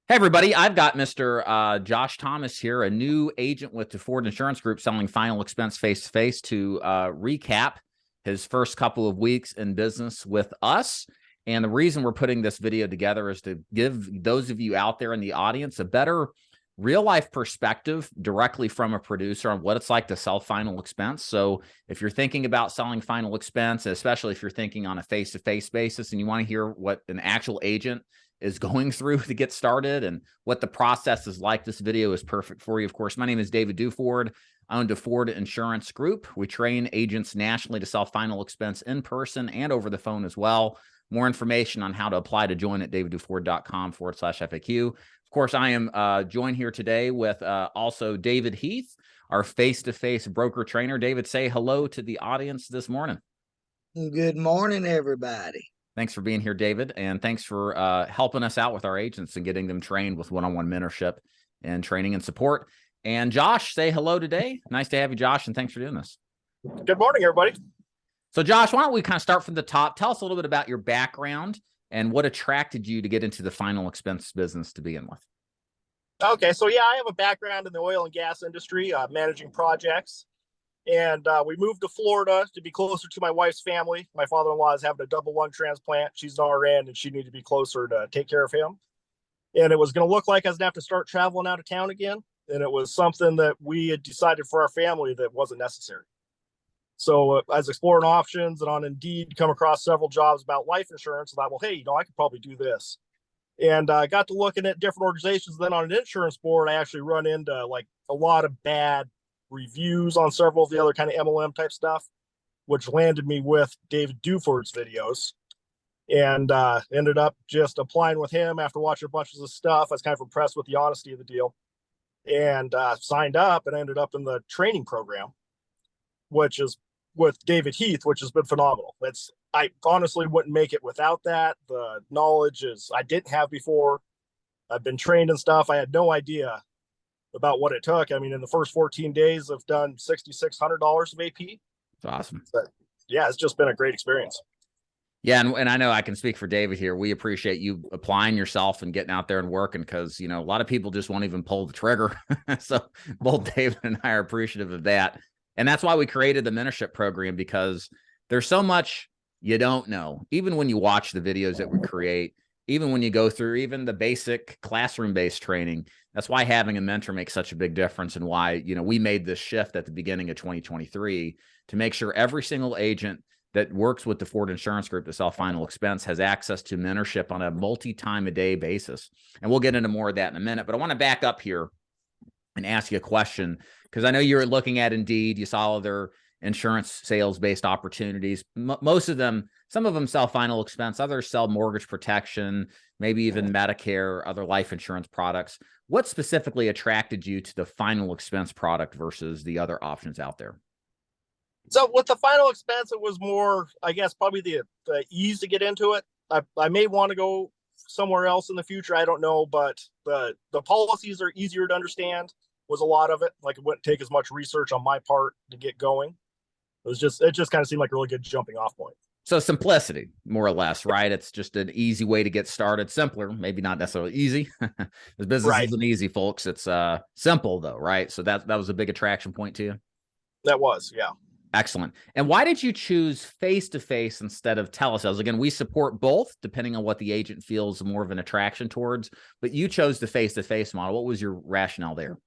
Hey, everybody. I've got Mr. Josh Thomas here, a new agent with the Ford Insurance Group selling final expense face-to-face to recap his first couple of weeks in business with us. And the reason we're putting this video together is to give those of you out there in the audience a better real-life perspective directly from a producer on what it's like to sell final expense. So if you're thinking about selling final expense, especially if you're thinking on a face-to-face basis and you want to hear what an actual agent is going through to get started and what the process is like, this video is perfect for you. Of course, my name is David Duford. I own the Ford Insurance Group. We train agents nationally to sell final expense in person and over the phone as well. More information on how to apply to join at davidduford.com/FAQ. Of course, I am joined here today with also David Heath, our face-to-face broker trainer. David, say hello to the audience this morning. Good morning, everybody. Thanks for being here, David, and thanks for helping us out with our agents and getting them trained with one-on-one mentorship and training and support. And Josh, say hello today. Nice to have you, Josh, and thanks for doing this. Good morning, everybody. So, Josh, why don't we kind of start from the top? Tell us a little bit about your background and what attracted you to get into the final expense business to begin with. Okay, so yeah, I have a background in the oil and gas industry, managing projects. And we moved to Florida to be closer to my wife's family. My father-in-law is having a double lung transplant. She's an RN, and she needed to be closer to take care of him. And it was going to look like I was going to have to start traveling out of town again. And it was something that we had decided for our family that wasn't necessary. So I was exploring options, and on Indeed, come across several jobs about life insurance. And I thought, well, hey, I could probably do this. And I got to looking at different organizations. Then on an insurance board, I actually run into like a lot of bad reviews on several of the other kind of MLM type stuff, which landed me with David Duford's videos, and ended up just applying with him after watching a bunch of this stuff. I was kind of impressed with the honesty of the deal, and signed up and ended up in the training program, which is with David Heath, which has been phenomenal. I honestly wouldn't make it without that. The knowledge I didn't have before. I've been trained and stuff. I had no idea about what it took. I mean, in the first 14 days, I've done $6,600 of AP. It's awesome. But yeah, it's just been a great experience. Yeah, and I know I can speak for David here. We appreciate you applying yourself and getting out there and working because, a lot of people just won't even pull the trigger. So both David and I are appreciative of that. And that's why we created the mentorship program, because there's so much you don't know. Even when you watch the videos that we create, even when you go through even the basic classroom-based training, that's why having a mentor makes such a big difference, and why, we made this shift at the beginning of 2023 to make sure every single agent that works with the Ford Insurance Group to sell final expense has access to mentorship on a multi-time-a-day basis. And we'll get into more of that in a minute, but I want to back up here and ask you a question, because I know you're looking at Indeed. You saw other insurance sales-based opportunities. Most of them, some of them sell final expense, others sell mortgage protection, maybe even Medicare, other life insurance products. What specifically attracted you to the final expense product versus the other options out there? So with the final expense, it was more, I guess, probably the ease to get into it. I may want to go somewhere else in the future. I don't know, but the policies are easier to understand was a lot of it. Like, it wouldn't take as much research on my part to get going. It just kind of seemed like a really good jumping off point. So simplicity, more or less, right? It's just an easy way to get started. Simpler, maybe not necessarily easy. This business isn't easy, folks. It's simple though, right? So that was a big attraction point to you. That was, yeah. Excellent. And why did you choose face-to-face instead of telesales? Again, we support both depending on what the agent feels more of an attraction towards, but you chose the face-to-face model. What was your rationale there?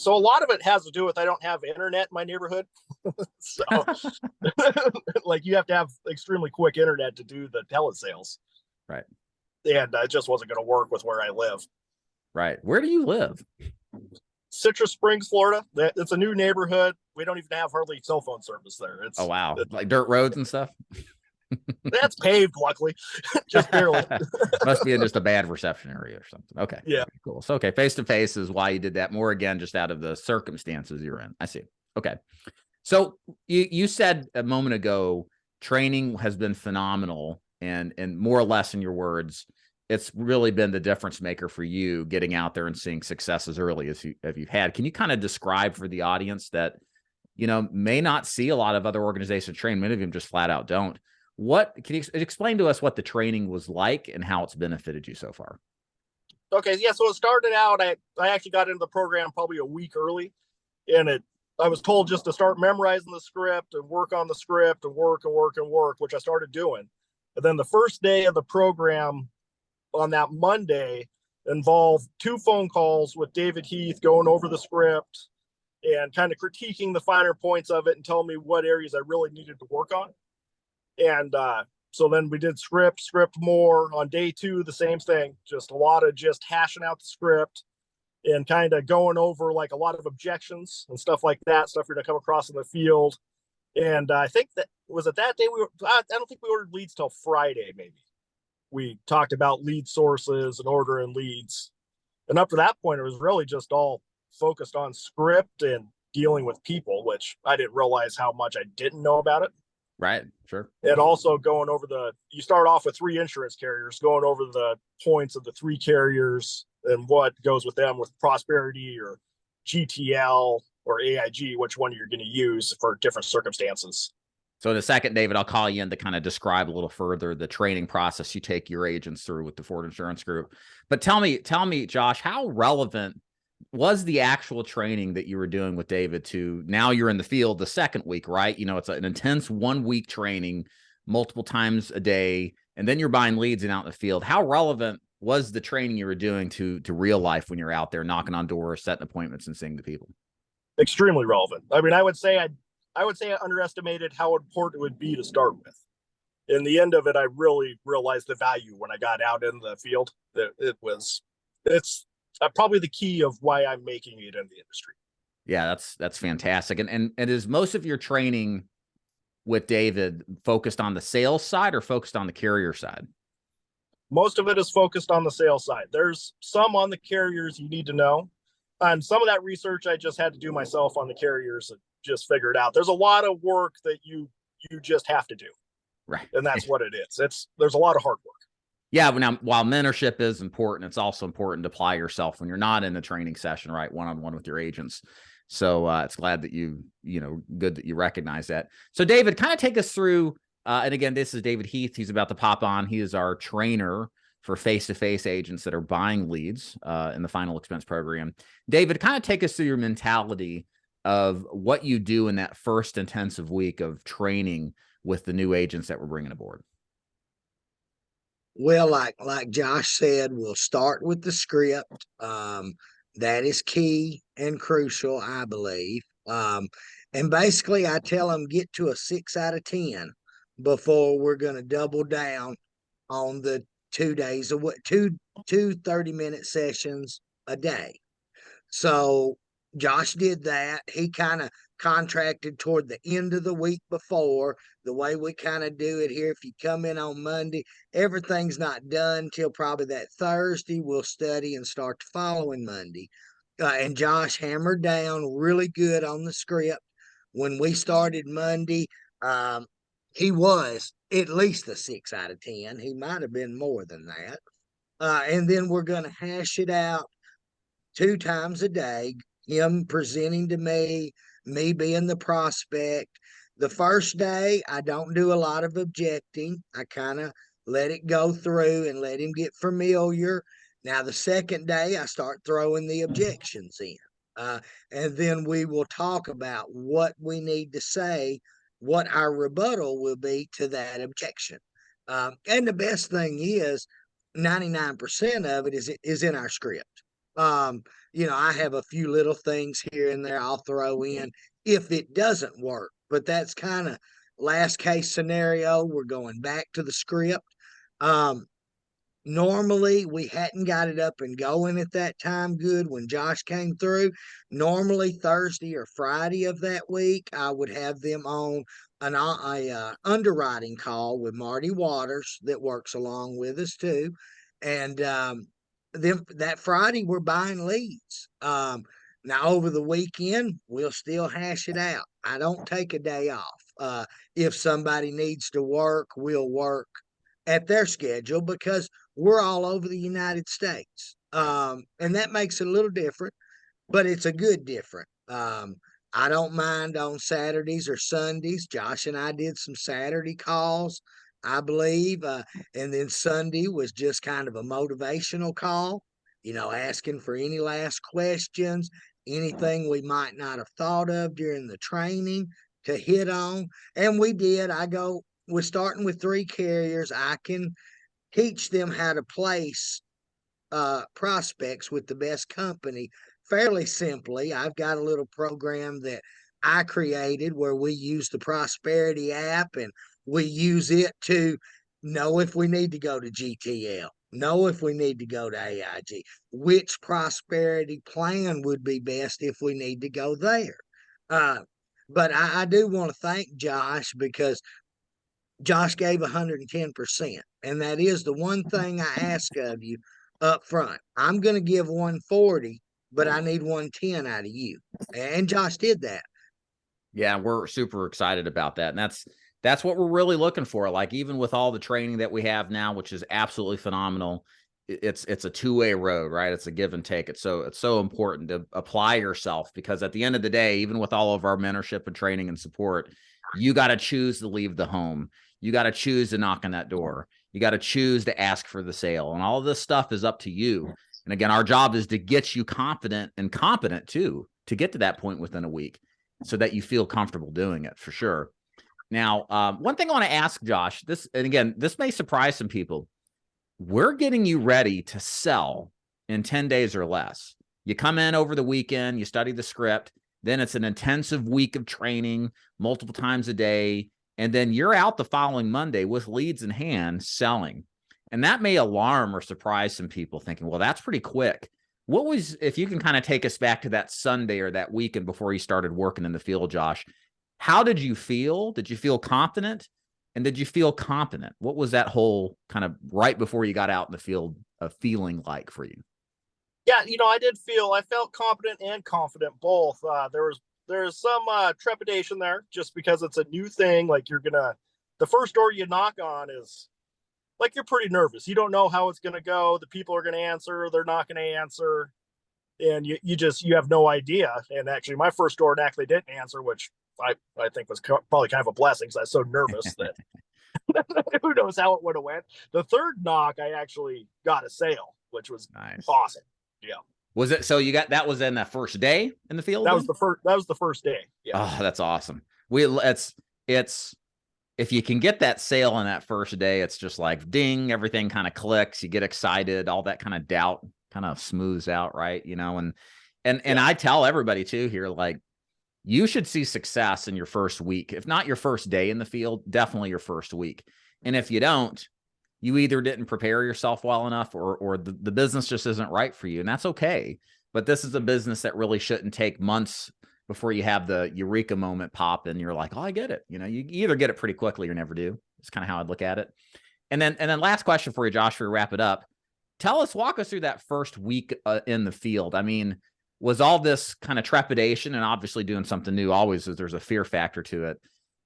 So a lot of it has to do with I don't have internet in my neighborhood. So like, you have to have extremely quick internet to do the telesales. Right. And it just wasn't going to work with where I live. Right. Where do you live? Citrus Springs, Florida. It's a new neighborhood. We don't even have hardly cell phone service there. Oh, wow. Like dirt roads and stuff? That's paved, luckily. Just barely. Must be in just a bad reception area or something. Okay. Yeah. Cool. So, okay. Face-to-face is why you did that more, again, just out of the circumstances you're in. I see. Okay. So you said a moment ago, training has been phenomenal, and more or less in your words, it's really been the difference maker for you getting out there and seeing success as early as you've had. Can you kind of describe for the audience that, may not see a lot of other organizations train? Many of them just flat out don't. Can you explain to us what the training was like and how it's benefited you so far? Okay, yeah. So it started out. I actually got into the program probably a week early, and I was told just to start memorizing the script and work on the script and work and work and work, which I started doing. And then the first day of the program on that Monday involved 2 phone calls with David Heath going over the script and kind of critiquing the finer points of it and telling me what areas I really needed to work on. And so then we did script more. On day 2, the same thing, just a lot of just hashing out the script and kind of going over like a lot of objections and stuff like that, stuff you're going to come across in the field. And I think that was at that day I don't think we ordered leads till Friday. Maybe we talked about lead sources and ordering leads. And up to that point, it was really just all focused on script and dealing with people, which I didn't realize how much I didn't know about it. Right. Sure. And also going over you start off with 3 insurance carriers, going over the points of the 3 carriers and what goes with them with Prosperity or GTL or AIG, which one you're going to use for different circumstances. So in a second, David, I'll call you in to kind of describe a little further the training process you take your agents through with the Ford Insurance Group. But tell me, Josh, how relevant was the actual training that you were doing with David to now you're in the field the second week, right? You know, it's an intense 1-week training multiple times a day, and then you're buying leads and out in the field. How relevant was the training you were doing to real life when you're out there knocking on doors, setting appointments, and seeing the people? Extremely relevant. I mean, I would say I underestimated how important it would be to start with. In the end of it, I really realized the value when I got out in the field. It's probably the key of why I'm making it in the industry. Yeah, that's fantastic. And is most of your training with David focused on the sales side or focused on the carrier side? Most of it is focused on the sales side. There's some on the carriers you need to know. And some of that research I just had to do myself on the carriers and just figure it out. There's a lot of work that you just have to do. Right. And that's what it is. There's a lot of hard work. Yeah, now while mentorship is important, it's also important to apply yourself when you're not in a training session, right? One-on-one with your agents. So it's glad that good that you recognize that. So David, kind of take us through, and again, this is David Heath. He's about to pop on. He is our trainer for face-to-face agents that are buying leads in the Final Expense program. David, kind of take us through your mentality of what you do in that first intensive week of training with the new agents that we're bringing aboard. Well, like Josh said, we'll start with the script. That is key and crucial, I believe. And basically, I tell them get to a 6 out of 10 before we're going to double down on the 2 days of what two 30-minute sessions a day. So Josh did that. He kind of contracted toward the end of the week before. The way we kind of do it here, if you come in on Monday, everything's not done till probably that Thursday. We'll study and start the following Monday. And Josh hammered down really good on the script. When we started Monday, he was at least a 6 out of 10. He might have been more than that. And then we're going to hash it out 2 times a day, him presenting to me being the prospect. The first day, I don't do a lot of objecting. I kind of let it go through and let him get familiar. Now, the second day, I start throwing the objections in. And then we will talk about what we need to say, what our rebuttal will be to that objection. And the best thing is 99% of it is in our script. I have a few little things here and there I'll throw in if it doesn't work, but that's kind of last case scenario. We're going back to the script. Normally we hadn't got it up and going at that time good when Josh came through. Normally Thursday or Friday of that week, I would have them on a underwriting call with Marty Waters that works along with us too. And then that Friday we're buying leads. Now over the weekend we'll still hash it out. I don't take a day off. If somebody needs to work, we'll work at their schedule because we're all over the United States. And that makes it a little different, but it's a good different. I don't mind on Saturdays or Sundays. Josh and I did some Saturday calls, I believe. And then Sunday was just kind of a motivational call. asking for any last questions, anything we might not have thought of during the training to hit on. And we did. We're starting with 3 carriers. I can teach them how to place prospects with the best company fairly simply. I've got a little program that I created where we use the Prosperity app, and we use it to know if we need to go to GTL, know if we need to go to AIG, which prosperity plan would be best if we need to go there. But I do want to thank Josh, because Josh gave 110%. And that is the one thing I ask of you up front. I'm going to give 140, but I need 110 out of you. And Josh did that. Yeah, we're super excited about that. And that's what we're really looking for. Like, even with all the training that we have now, which is absolutely phenomenal, it's a two-way road, right? It's a give and take. It's so important to apply yourself, because at the end of the day, even with all of our mentorship and training and support, you got to choose to leave the home. You got to choose to knock on that door. You got to choose to ask for the sale. And all of this stuff is up to you. And again, our job is to get you confident and competent too, to get to that point within a week, so that you feel comfortable doing it, for sure. Now, one thing I want to ask Josh, and again, this may surprise some people. We're getting you ready to sell in 10 days or less. You come in over the weekend, you study the script, then it's an intensive week of training multiple times a day, and then you're out the following Monday with leads in hand selling. And that may alarm or surprise some people, thinking, well, that's pretty quick. What was, if you can kind of take us back to that Sunday or that weekend before you started working in the field, Josh, how did you feel? Did you feel confident? And did you feel competent? What was that whole kind of right before you got out in the field of feeling like for you? Yeah, I felt competent and confident both. There's some trepidation there, just because it's a new thing. Like, the first door you knock on is like, you're pretty nervous. You don't know how it's going to go. The people are going to answer, they're not going to answer. And you have no idea. And actually, my first door actually didn't answer, which I think was probably kind of a blessing, because I was so nervous that who knows how it would have went. The third knock, I actually got a sale, which was Nice. awesome. Yeah. Was it, so that was in the first day in the field? That was the first day. Yeah. Oh, that's awesome. It's if you can get that sale on that first day, it's just like ding, everything kind of clicks, you get excited, all that kind of doubt kind of smooths out, right? And I tell everybody too here, like, you should see success in your first week. If not your first day in the field, definitely your first week. And if you don't, you either didn't prepare yourself well enough, or the business just isn't right for you. And that's okay. But this is a business that really shouldn't take months before you have the eureka moment pop and you're like, oh, I get it. You either get it pretty quickly or never do. It's kind of how I'd look at it. And then last question for you, Josh, before we wrap it up. Walk us through that first week in the field. I mean, was all this kind of trepidation, and obviously doing something new always there's a fear factor to it.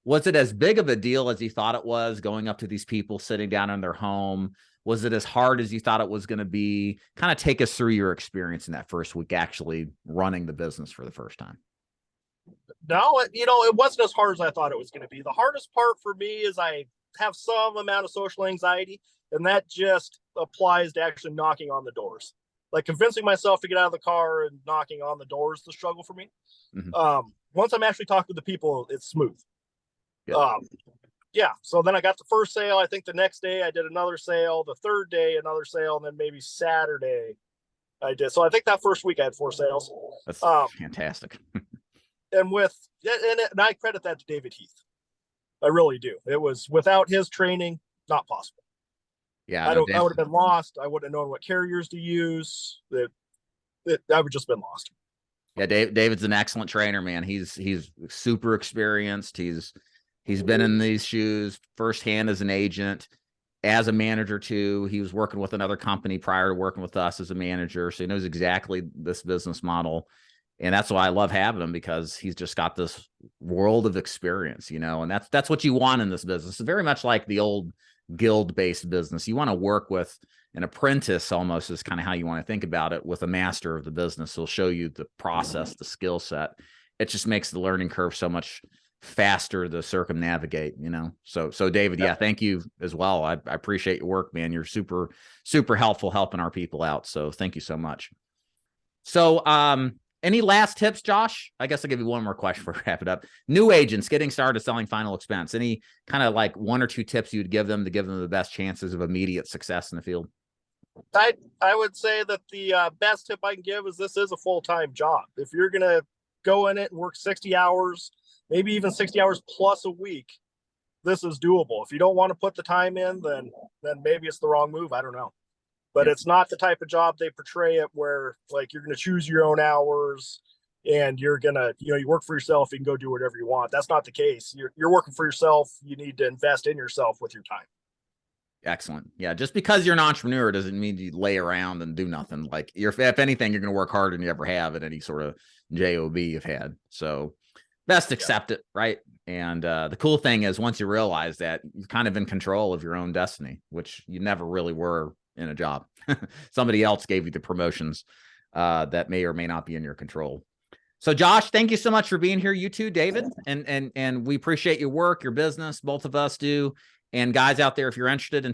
Was it as big of a deal as you thought it was, going up to these people, sitting down in their home? Was it as hard as you thought it was going to be? Kind of take us through your experience in that first week, actually running the business for the first time. No, it wasn't as hard as I thought it was going to be. The hardest part for me is I have some amount of social anxiety, and that just applies to actually knocking on the doors. Like, convincing myself to get out of the car and knocking on the door is the struggle for me. Mm-hmm. Once I'm actually talking to the people, it's smooth. Yeah. So then I got the first sale. I think the next day I did another sale. The third day, another sale. And then maybe Saturday I did. So I think that first week I had 4 sales. That's fantastic. and I credit that to David Heath. I really do. It was, without his training, not possible. Yeah, I would have been lost. I wouldn't have known what carriers to use. I would just been lost. Yeah, David's an excellent trainer, man. He's super experienced. He's been in these shoes firsthand as an agent, as a manager too. He was working with another company prior to working with us as a manager, so he knows exactly this business model. And that's why I love having him, because he's just got this world of experience, and that's what you want in this business. It's very much like the old guild-based business. You want to work with an apprentice, almost, is kind of how you want to think about it, with a master of the business who'll show you the process, the skill set. It just makes the learning curve so much faster to circumnavigate, you know? So David, yeah, thank you as well. I appreciate your work, man. You're super, super helpful helping our people out. So thank you so much. So, any last tips, Josh? I guess I'll give you one more question before we wrap it up. New agents getting started selling final expense. Any kind of like 1 or 2 tips you'd give them to give them the best chances of immediate success in the field? I would say that the best tip I can give is this is a full-time job. If you're going to go in it and work 60 hours, maybe even 60 hours plus a week, this is doable. If you don't want to put the time in, then maybe it's the wrong move. I don't know. But it's not the type of job they portray it where like you're going to choose your own hours and you're going to, you work for yourself. You can go do whatever you want. That's not the case. You're working for yourself. You need to invest in yourself with your time. Excellent. Yeah. Just because you're an entrepreneur doesn't mean you lay around and do nothing. Like if anything, you're going to work harder than you ever have at any sort of job you've had. So best accept it. Right. And the cool thing is once you realize that you're kind of in control of your own destiny, which you never really were in a job. Somebody else gave you the promotions that may or may not be in your control. So Josh, thank you so much for being here. You too, David. And we appreciate your work, your business. Both of us do. And guys out there, if you're interested in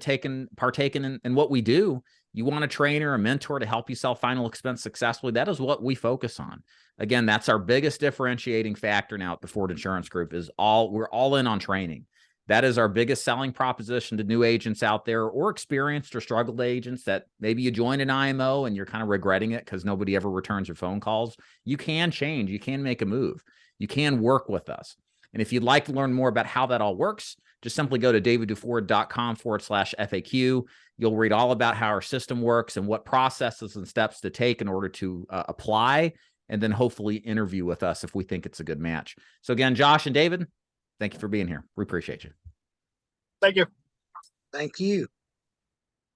partaking in what we do, you want a trainer, a mentor to help you sell final expense successfully. That is what we focus on. Again, that's our biggest differentiating factor now at the Ford Insurance Group is we're all in on training. That is our biggest selling proposition to new agents out there or experienced or struggled agents that maybe you joined an IMO and you're kind of regretting it because nobody ever returns your phone calls. You can change. You can make a move. You can work with us. And if you'd like to learn more about how that all works, just simply go to davidduford.com/FAQ. You'll read all about how our system works and what processes and steps to take in order to apply and then hopefully interview with us if we think it's a good match. So again, Josh and David, thank you for being here. We appreciate you. Thank you. Thank you.